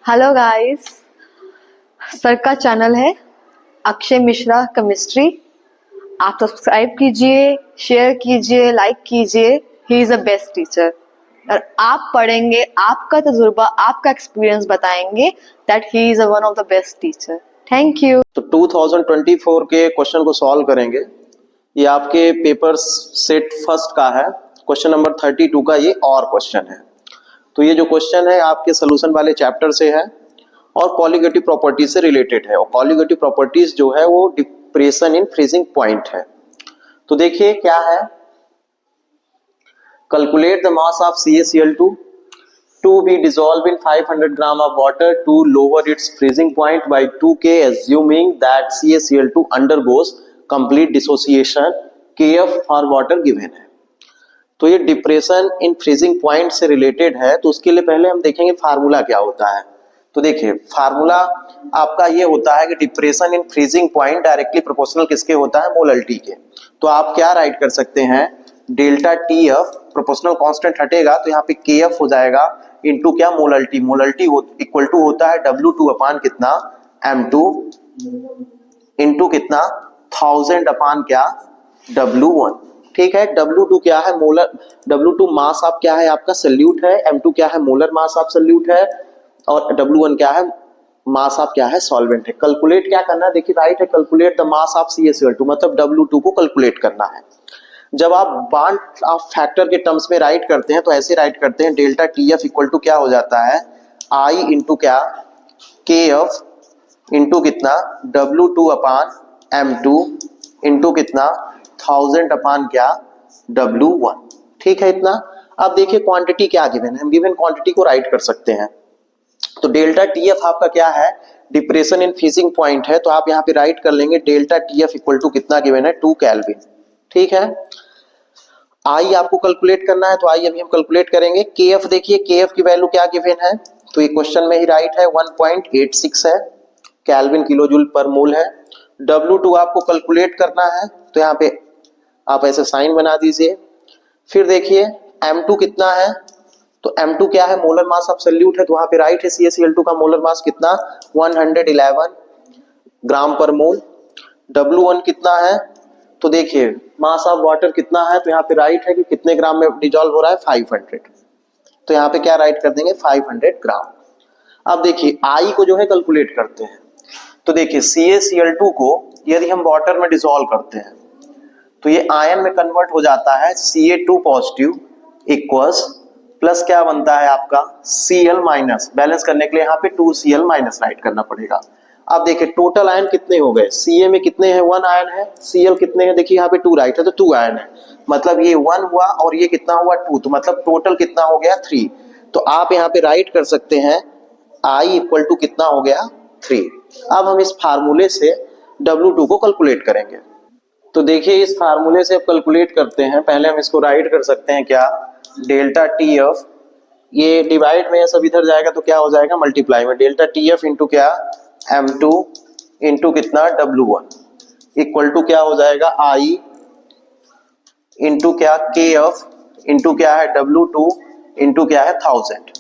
Hello guys, sir का channel है Akshay Mishra chemistry. आप सब्सक्राइब कीजिए, शेयर कीजिए, लाइक कीजिए। He is a best teacher और आप पढ़ेंगे, आपका तजुर्बा, आपका एक्सपीरियंस बताएंगे that he is one of the best teacher. Thank you. तो 2024 के क्वेश्चन को सॉल्व करेंगे। ये आपके पेपर सेट फर्स्ट का है, क्वेश्चन नंबर 32 का ये और क्वेश्चन है। तो ये जो क्वेश्चन है आपके सोल्यूशन वाले चैप्टर से है और कॉलिगेटिव प्रॉपर्टीज से रिलेटेड है। और कॉलिगेटिव प्रॉपर्टीज जो है वो डिप्रेशन इन फ्रीजिंग पॉइंट है। तो देखिए क्या है, calculate the mass of CaCl2 to be dissolved in 500 gram of water to lower its freezing point by 2K, assuming that CaCl2 undergoes complete dissociation, Kf for water given है। तो ये depression in freezing point से related है। तो उसके लिए पहले हम देखेंगे फार्मूला क्या होता है। तो देखिए फार्मूला आपका ये होता है कि depression in freezing point directly proportional किसके होता है, मोलल्टी के। तो आप क्या राइट कर सकते हैं, डेल्टा TF प्रोपोर्शनल कांस्टेंट हटेगा तो यहाँ पे KF हो जाएगा इनटू क्या, मोलल्टी। मोलल्टी इक्वल टू होता है W2 अपान कितना, M2 इनटू कितना, 1000 अपान क्या, W1। ठीक है, W2 क्या है, मोलर। W2 मास ऑफ क्या है आपका, सल्यूट है। M2 क्या है, मोलर मास ऑफ सल्यूट है। और W1 क्या है, मास ऑफ क्या है, सॉल्वेंट है। कैलकुलेट क्या करना है, देखिए राइट है, calculate the mass of CaCl2, मतलब W2 को कैलकुलेट करना है। जब आप बॉन्ड ऑफ फैक्टर के टर्म्स में राइट करते हैं तो ऐसे राइट करते हैं, डेल्टा TF इक्वल टू क्या हो जाता है, I इंटू क्या, KF इंटू कितना, W2 अपान M2 इंटू कितना, 1000 अपान क्या, W1। ठीक है इतना। अब देखिए क्वांटिटी क्या गिवन है, हम गिवन क्वांटिटी को राइट कर सकते हैं। तो डेल्टा TF आपका क्या है, डिप्रेशन इन फ्रीजिंग पॉइंट है। तो आप यहाँ पे राइट कर लेंगे डेल्टा TF इक्वल टू कितना गिवन है, 2 केल्विन। ठीक है, आई आपको कैलकुलेट करना है तो आई अभी हम कैलकुलेट करेंगे। KF देखिए, KF की वैल्यू क्या गिवन है, तो ये क्वेश्चन में ही राइट है, 1.86 है, केल्विन किलो जूल पर मोल है। W2 आपको कैलकुलेट करना है तो यहाँ पे आप ऐसे साइन बना दीजिए। फिर देखिए M2 कितना है, तो M2 क्या है, मोलर मास ऑफ सल्यूट है। तो वहां पे राइट है, CaCl2 का मोलर मास कितना, 111 ग्राम पर मोल। W1 कितना है, तो देखिए मास ऑफ वाटर कितना है, तो यहाँ पे राइट है कि कितने ग्राम में डिजॉल्व हो रहा है, 500। तो यहाँ पे क्या राइट कर देंगे, 500 ग्राम। अब देखिए आई को जो है कैलकुलेट करते हैं। तो देखिए CaCl2 को यदि हम वाटर में डिजोल्व करते हैं तो ये आयन में कन्वर्ट हो जाता है, Ca2 पॉजिटिव इक्वल्स प्लस क्या बनता है आपका, Cl माइनस। बैलेंस करने के लिए यहाँ पे 2Cl माइनस राइट करना पड़ेगा। अब देखिए टोटल आयन कितने हो गए, Ca में कितने हैं, 1 आयन है। Cl कितने हैं, देखिए यहाँ पे 2 राइट है तो 2 आयन है, मतलब ये 1 हुआ और ये कितना हुआ, 2। तो मतलब टोटल कितना हो गया, 3। तो आप यहाँ पे राइट कर सकते हैं I इक्वल टू कितना हो गया, 3। अब हम इस फार्मूले से W2 को कैलकुलेट करेंगे। तो देखिए इस फार्मूले से अब कैलकुलेट करते हैं। पहले हम इसको राइट कर सकते हैं क्या, डेल्टा TF, ये डिवाइड में सब इधर जाएगा तो क्या हो जाएगा, मल्टीप्लाई में, डेल्टा TF इंटू क्या, M2 इंटू कितना, W1 इक्वल टू क्या हो जाएगा, I इंटू क्या, KF इंटू क्या है, W2 इंटू क्या है, 1000।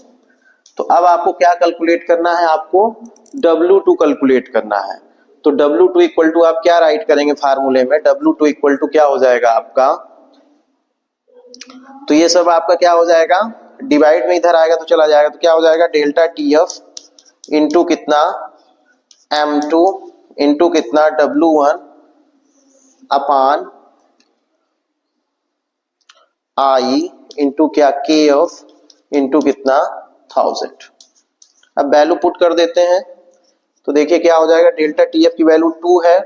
तो अब आपको क्या कैलकुलेट करना है, आपको W2 कैलकुलेट करना है। तो W2 इक्वल टू आप क्या राइट करेंगे फार्मूले में, W2 इक्वल टू क्या हो जाएगा आपका, तो ये सब आपका क्या हो जाएगा, डिवाइड में इधर आएगा तो चला जाएगा, तो क्या हो जाएगा, डेल्टा TF इंटू कितना, M2 इंटू कितना, W1 अपान I इंटू क्या, KF इंटू कितना, 1000। अब वैल्यू पुट कर देते हैं तो देखिए क्या हो जाएगा, डेल्टा TF की वैल्यू 2 है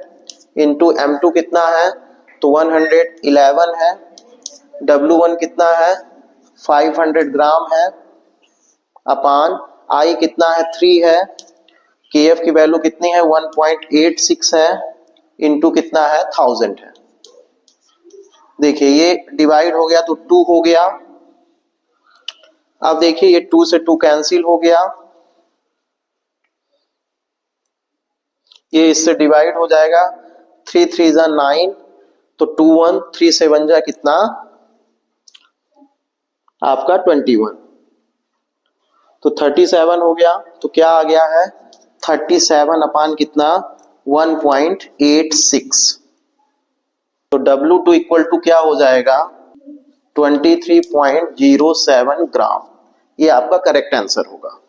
इंटू M2 कितना है, तो 111 है। W1 कितना है, 500 ग्राम है, अपान I कितना है, 3 है। KF की वैल्यू कितनी है, 1.86 है, इंटू कितना है, 1000 है। देखिए ये डिवाइड हो गया तो 2 हो गया। अब देखिए ये 2 से 2 कैंसिल हो गया, ये इससे डिवाइड हो जाएगा, 3 3 जा 9, तो 2 1 3 7 जा कितना आपका 21। तो 37 हो गया, तो क्या आ गया है 37 अपान कितना 1.86। तो W2 इक्वल टू क्या हो जाएगा 23.07 ग्राम। ये आपका करेक्ट आंसर होगा।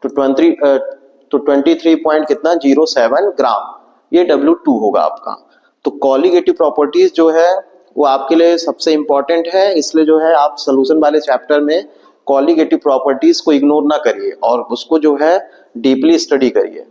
तो 23 पॉइंट कितना 07 ग्राम, ये W2 होगा आपका। तो कॉलीगेटिव प्रॉपर्टीज जो है वो आपके लिए सबसे इंपॉर्टेंट है, इसलिए जो है आप सोल्यूशन वाले चैप्टर में कॉलीगेटिव प्रॉपर्टीज को इग्नोर ना करिए और उसको जो है डीपली स्टडी करिए।